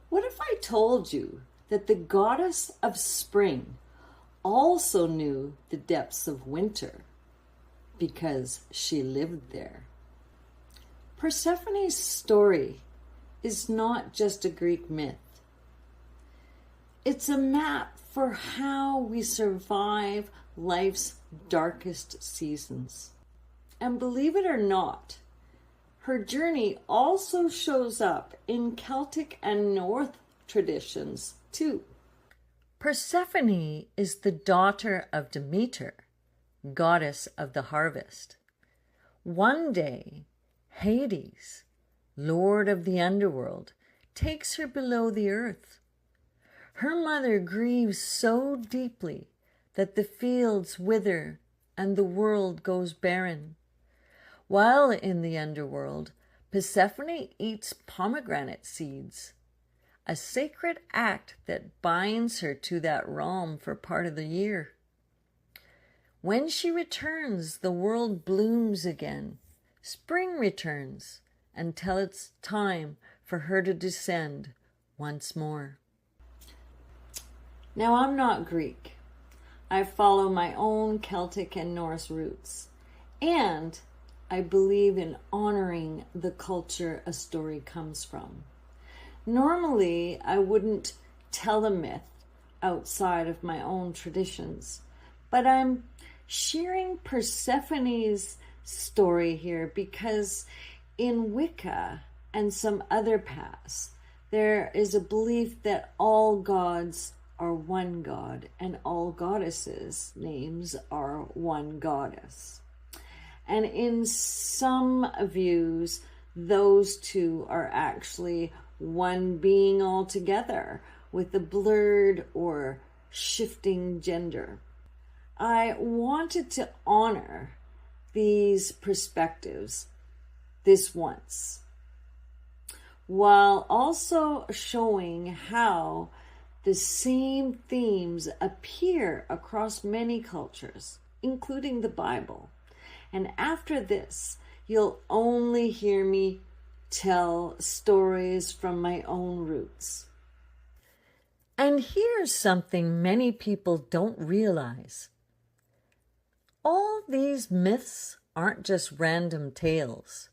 What if I told you that the goddess of spring also knew the depths of winter because she lived there? Persephone's story is not just a Greek myth. It's a map for how we survive life's darkest seasons. And believe it or not, her journey also shows up in Celtic and Norse traditions too. Persephone is the daughter of Demeter, goddess of the harvest. One day, Hades, lord of the underworld, takes her below the earth. Her mother grieves so deeply that the fields wither and the world goes barren. While in the underworld, Persephone eats pomegranate seeds, a sacred act that binds her to that realm for part of the year. When she returns, the world blooms again. Spring returns until it's time for her to descend once more. Now, I'm not Greek. I follow my own Celtic and Norse roots, and I believe in honoring the culture a story comes from. Normally, I wouldn't tell a myth outside of my own traditions, but I'm sharing Persephone's story here because in Wicca and some other paths, there is a belief that all gods are one god and all goddesses' names are one goddess. And in some views, those two are actually one being altogether with a blurred or shifting gender. I wanted to honor these perspectives this once, while also showing how the same themes appear across many cultures, including the Bible. And after this, you'll only hear me tell stories from my own roots. And here's something many people don't realize. All these myths aren't just random tales.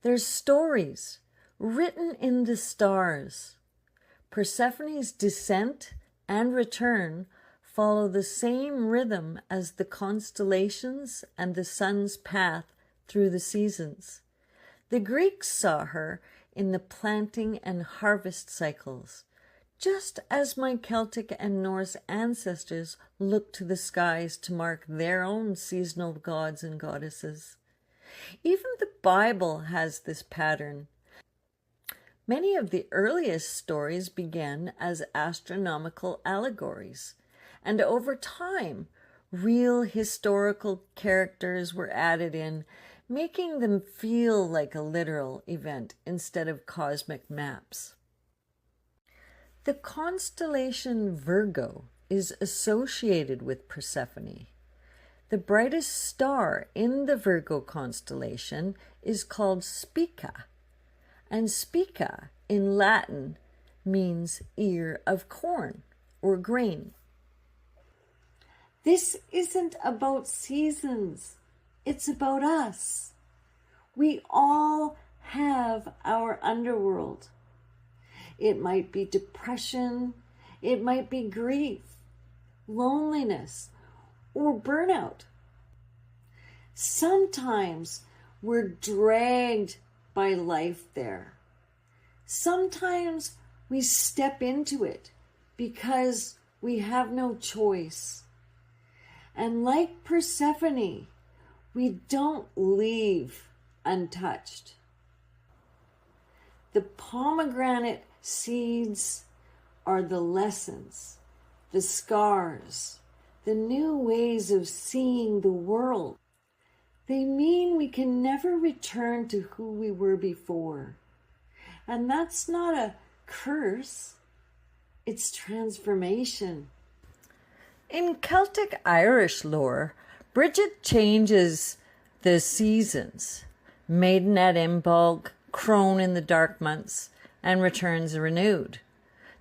They're stories written in the stars. Persephone's descent and return follow the same rhythm as the constellations and the sun's path through the seasons. The Greeks saw her in the planting and harvest cycles, just as my Celtic and Norse ancestors looked to the skies to mark their own seasonal gods and goddesses. Even the Bible has this pattern. Many of the earliest stories began as astronomical allegories, and over time, real historical characters were added in, making them feel like a literal event instead of cosmic maps. The constellation Virgo is associated with Persephone. The brightest star in the Virgo constellation is called Spica, and Spica in Latin means ear of corn or grain. This isn't about seasons. It's about us. We all have our underworld. It might be depression, it might be grief, loneliness, or burnout. Sometimes we're dragged by life there. Sometimes we step into it because we have no choice. And like Persephone, we don't leave untouched. The pomegranate seeds are the lessons, the scars, the new ways of seeing the world. They mean we can never return to who we were before. And that's not a curse, it's transformation. In Celtic Irish lore, Bridget changes the seasons, maiden at Imbolc, crone in the dark months, and returns renewed.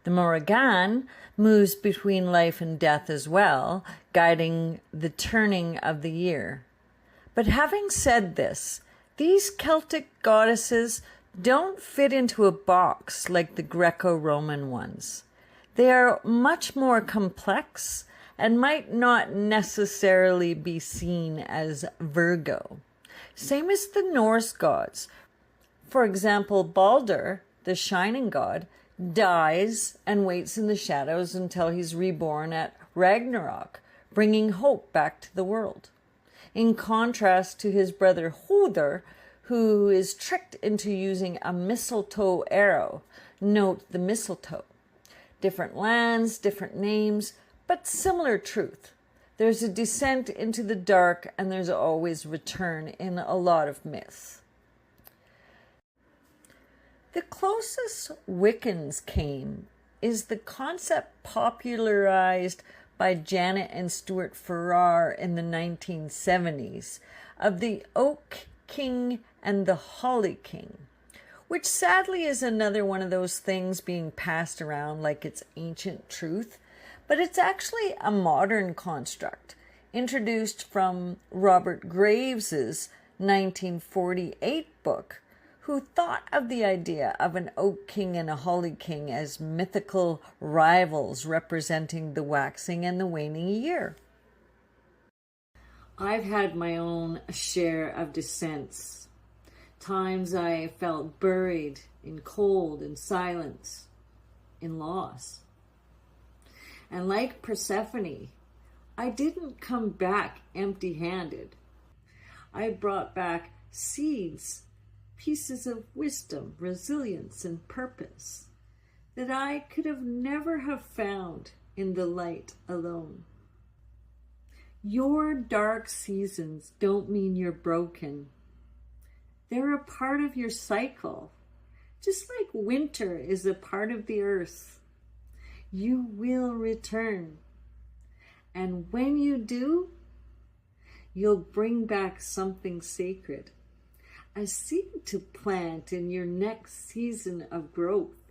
The Morrigan moves between life and death as well, guiding the turning of the year. But having said this, these Celtic goddesses don't fit into a box like the Greco-Roman ones. They are much more complex and might not necessarily be seen as Virgo. Same as the Norse gods. For example, Balder, the shining god, dies and waits in the shadows until he's reborn at Ragnarok, bringing hope back to the world. In contrast to his brother Hodor, who is tricked into using a mistletoe arrow. Note the mistletoe. Different lands, different names, but similar truth. There's a descent into the dark, and there's always return in a lot of myths. The closest Wiccans came is the concept popularized by Janet and Stuart Farrar in the 1970s of the Oak King and the Holly King, which sadly is another one of those things being passed around like it's ancient truth, but it's actually a modern construct introduced from Robert Graves's 1948 book, who thought of the idea of an Oak King and a Holly King as mythical rivals representing the waxing and the waning year. I've had my own share of descents. Times I felt buried in cold and silence, in loss. And like Persephone, I didn't come back empty-handed. I brought back seeds, pieces of wisdom, resilience, and purpose that I could have never have found in the light alone. Your dark seasons don't mean you're broken. They're a part of your cycle, just like winter is a part of the earth. You will return. And when you do, you'll bring back something sacred, a seed to plant in your next season of growth.